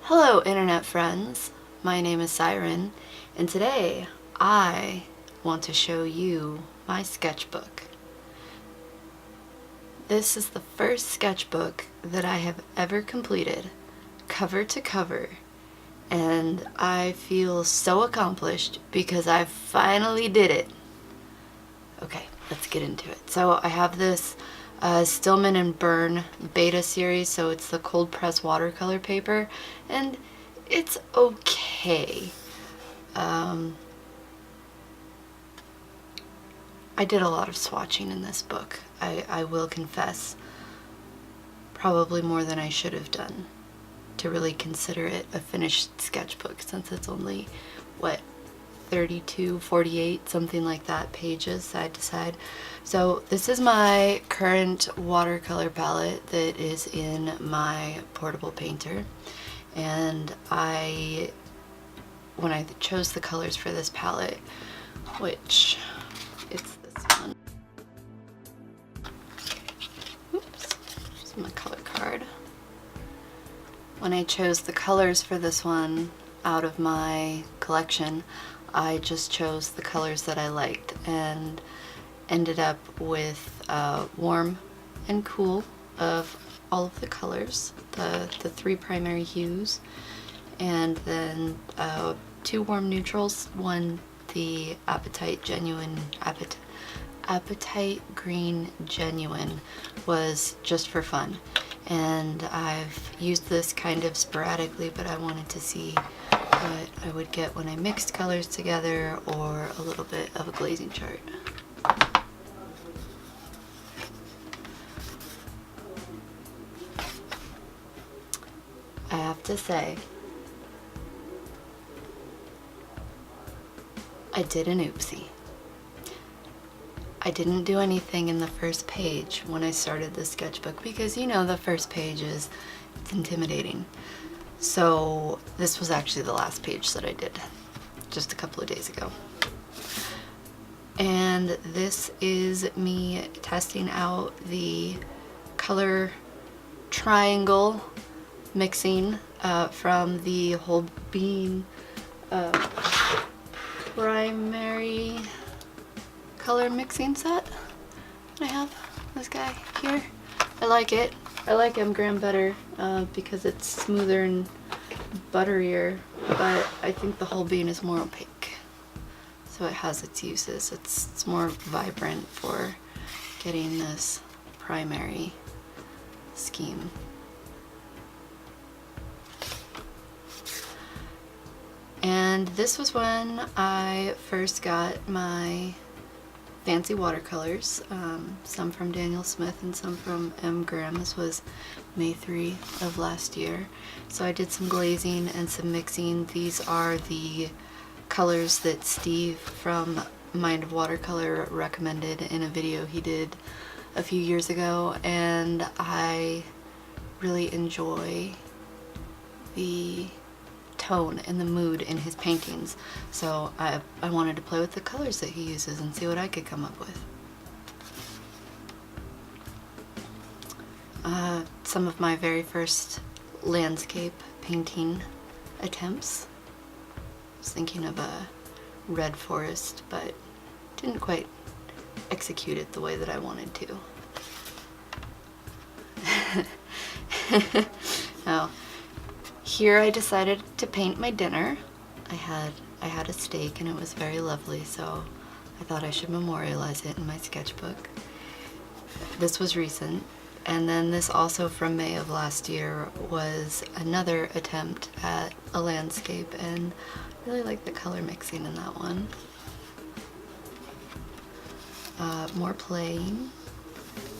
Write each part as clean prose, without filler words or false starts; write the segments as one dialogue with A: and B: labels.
A: Hello internet friends, my name is Siren, and today I want to show you my sketchbook. This is the first sketchbook that I have ever completed, cover to cover, and I feel so accomplished because I finally did it. Okay, let's get into it. So I have this Stillman and Birn beta series, so it's the cold press watercolor paper, and it's okay. I did a lot of swatching in this book, I will confess. Probably more than I should have done to really consider it a finished sketchbook, since it's only, what, 32, 48, something like that, pages side to side. So this is my current watercolor palette that is in my portable painter, and when I chose the colors for this palette, which it's this one. Oops, this is my color card. When I chose the colors for this one out of my collection, I just chose the colors that I liked and ended up with warm and cool of all of the colors, the three primary hues, and then two warm neutrals. One, the Appetite Green Genuine, was just for fun, and I've used this kind of sporadically, but I wanted to see what I would get when I mixed colors together or a little bit of a glazing chart. I have to say, I did an oopsie. I didn't do anything in the first page when I started the sketchbook because, you know, the first page it's intimidating. So this was actually the last page that I did just a couple of days ago. And this is me testing out the color triangle mixing from the Holbein primary color mixing set. I have this guy here. I like it. I like M-Gram better because it's smoother and butterier, but I think the Holbein is more opaque. So it has its uses. It's more vibrant for getting this primary scheme. And this was when I first got my fancy watercolors, some from Daniel Smith and some from M-Gram. This was May 3 of last year. So I did some glazing and some mixing. These are the colors that Steve from Mind of Watercolor recommended in a video he did a few years ago, and I really enjoy the tone and the mood in his paintings, so I wanted to play with the colors that he uses and see what I could come up with. Some of my very first landscape painting attempts. I was thinking of a red forest, but didn't quite execute it the way that I wanted to. Now, here I decided to paint my dinner. I had a steak and it was very lovely, so I thought I should memorialize it in my sketchbook. This was recent. And then this, also from May of last year, was another attempt at a landscape, and I really like the color mixing in that one. More playing,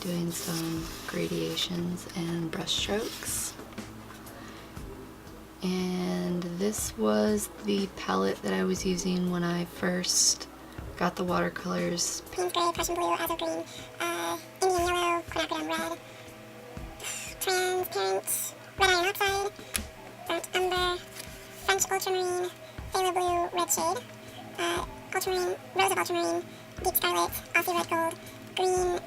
A: doing some gradations and brush strokes. And this was the palette that I was using when I first got the watercolors.
B: Payne's Gray, Prussian Blue, Azure Green, Indian Yellow, Quinacridone Red, Transparent, Red Iron Oxide, Burnt Umber, French Ultramarine, Phthalo Blue, Red Shade, Ultramarine, Rose of Ultramarine, Deep Scarlet, Aussie Red Gold, Green,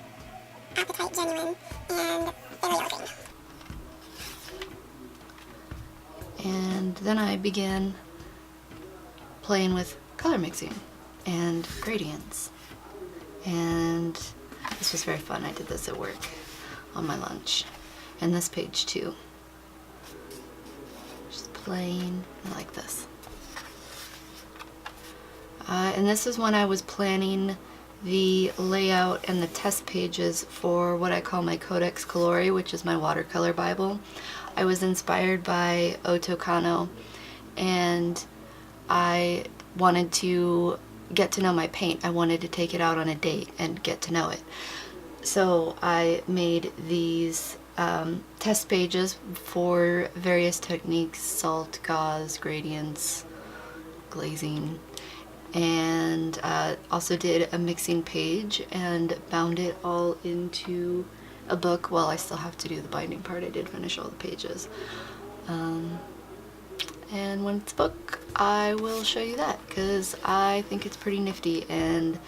B: Appetite Genuine, and Phthalo Yellow Green.
A: And then I began playing with color mixing and gradients. And this was very fun. I did this at work on my lunch. And this page too. Just plain like this. And this is when I was planning the layout and the test pages for what I call my Codex Colori, which is my watercolor Bible. I was inspired by Oto Kano, and I wanted to get to know my paint. I wanted to take it out on a date and get to know it. So I made these test pages for various techniques: salt, gauze, gradients, glazing, and also did a mixing page and bound it all into a book. Well, I still have to do the binding part. I did finish all the pages. And when it's a book, I will show you that, because I think it's pretty nifty and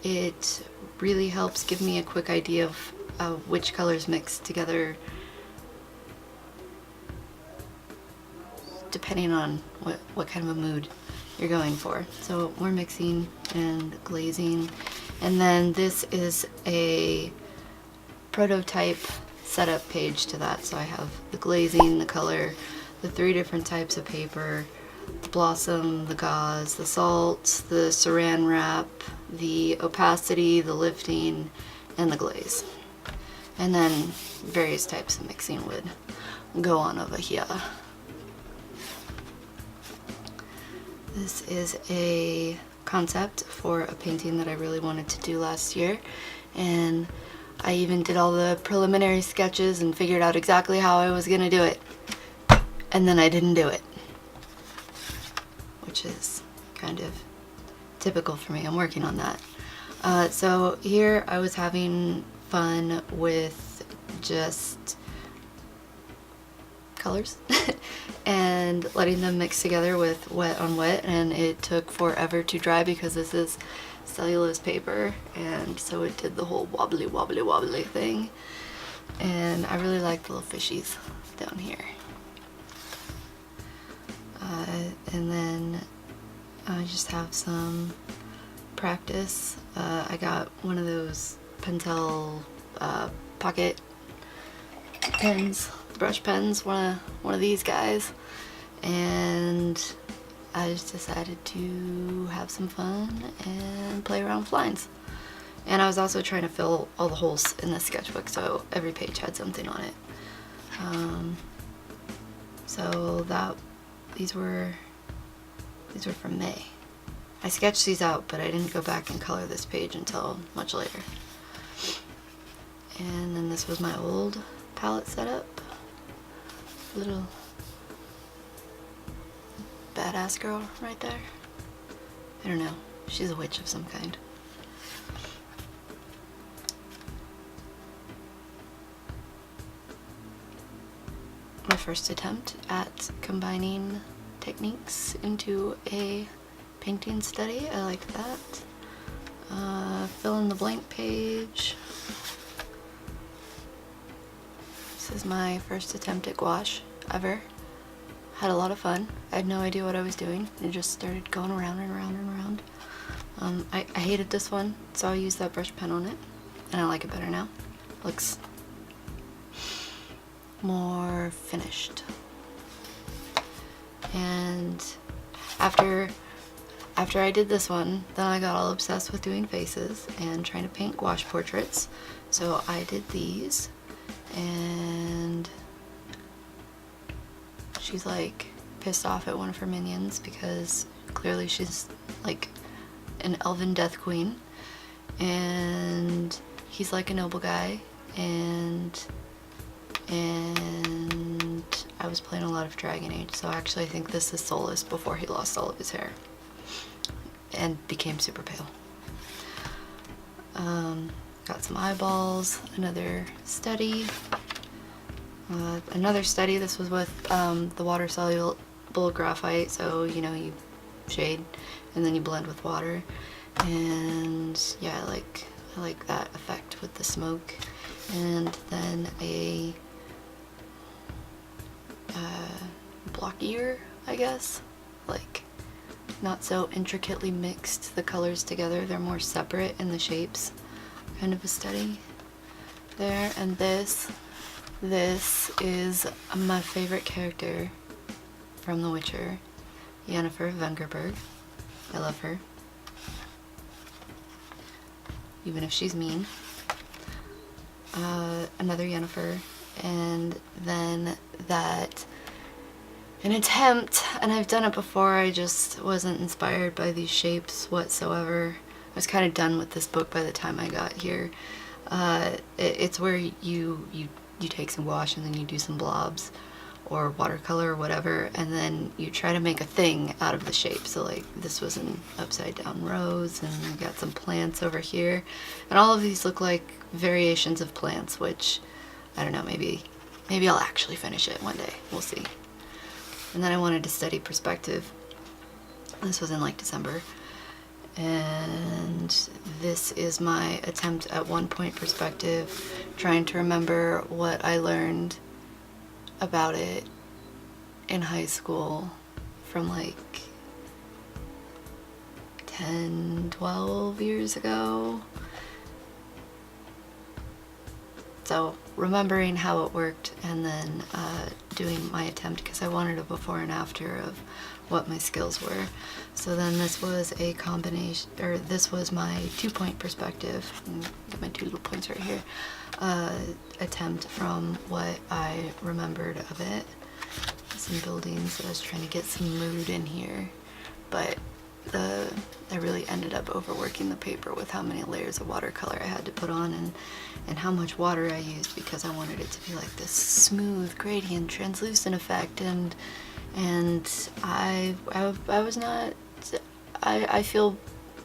A: it really helps give me a quick idea of which colors mix together depending on what kind of a mood you're going for. So we're mixing and glazing, and then this is a prototype setup page to that. So I have the glazing, the color, the 3 different types of paper, the blossom, the gauze, the salt, the saran wrap, the opacity, the lifting, and the glaze. And then various types of mixing would go on over here. This is a concept for a painting that I really wanted to do last year, and I even did all the preliminary sketches and figured out exactly how I was going to do it, and then I didn't do it, which is kind of typical for me. I'm working on that. So here I was having fun with just colors and letting them mix together with wet on wet, and it took forever to dry because this is cellulose paper, and so it did the whole wobbly wobbly wobbly thing. And I really like the little fishies down here. And then I just have some practice. I got one of those Pentel pocket pens, brush pens, one of these guys, and I just decided to have some fun and play around with lines. And I was also trying to fill all the holes in the sketchbook, so every page had something on it. So these were from May. I sketched these out, but I didn't go back and color this page until much later. And then this was my old palette setup. Little badass girl right there. I don't know. She's a witch of some kind. My first attempt at combining techniques into a painting study. I like that. Fill in the blank page. This is my first attempt at gouache ever. Had a lot of fun. I had no idea what I was doing. It just started going around and around and around. I hated this one, so I used that brush pen on it, and I like it better now. Looks more finished. And after I did this one, then I got all obsessed with doing faces and trying to paint gouache portraits. So I did these, and she's like pissed off at one of her minions because clearly she's like an elven death queen, and he's like a noble guy, and I was playing a lot of Dragon Age, so actually I think this is Solus before he lost all of his hair and became super pale. Got some eyeballs, another study. This was with the water soluble graphite, so you know, you shade and then you blend with water, and yeah, I like that effect with the smoke. And then a blockier, I guess. Like, not so intricately mixed, the colors together. They're more separate in the shapes. Kind of a study there. And this is my favorite character from The Witcher, Yennefer Vengerberg. I love her, even if she's mean. Another Yennefer, and then that an attempt, and I've done it before, I just wasn't inspired by these shapes whatsoever. I was kind of done with this book by the time I got here. It's where you take some gouache and then you do some blobs or watercolor or whatever, and then you try to make a thing out of the shape. So like this was an upside down rose, and I got some plants over here, and all of these look like variations of plants, which I don't know, maybe I'll actually finish it one day. We'll see. And then I wanted to study perspective. This was in like December. And this is my attempt at 1 point perspective, trying to remember what I learned about it in high school from like 10, 12 years ago. So remembering how it worked, and then doing my attempt, because I wanted a before and after of what my skills were. So then this was a combination, or this was my 2 point perspective. Got my 2 little points right here. Attempt from what I remembered of it. Some buildings. I was trying to get some mood in here, but I really ended up overworking the paper with how many layers of watercolor I had to put on, and how much water I used, because I wanted it to be like this smooth gradient translucent effect, and I was not, I feel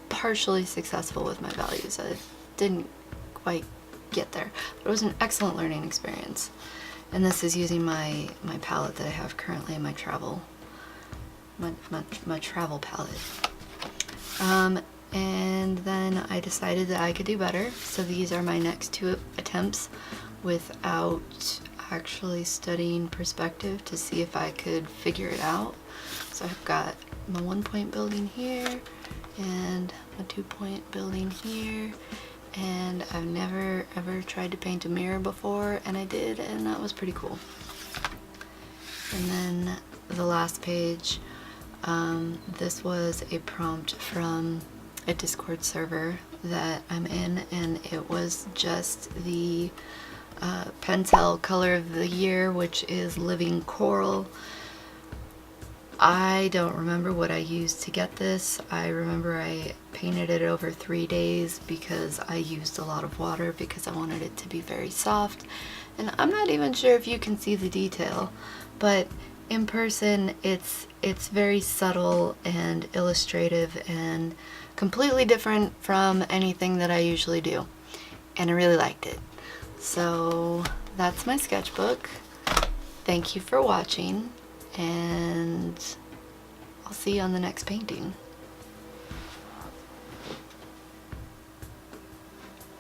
A: partially successful with my values. I didn't quite get there, but it was an excellent learning experience. And this is using my palette that I have currently in my travel palette. And then I decided that I could do better, so these are my next 2 attempts without actually studying perspective, to see if I could figure it out. So I've got my 1 point building here and a 2 point building here, and I've never ever tried to paint a mirror before, and I did, and that was pretty cool. And then the last page, this was a prompt from a Discord server that I'm in, and it was just the Pentel color of the year, which is Living Coral. I don't remember what I used to get this. I remember I painted it over 3 days because I used a lot of water, because I wanted it to be very soft. And I'm not even sure if you can see the detail, but in person it's very subtle and illustrative and completely different from anything that I usually do, and I really liked it. So that's my sketchbook. Thank you for watching, and I'll see you on the next painting.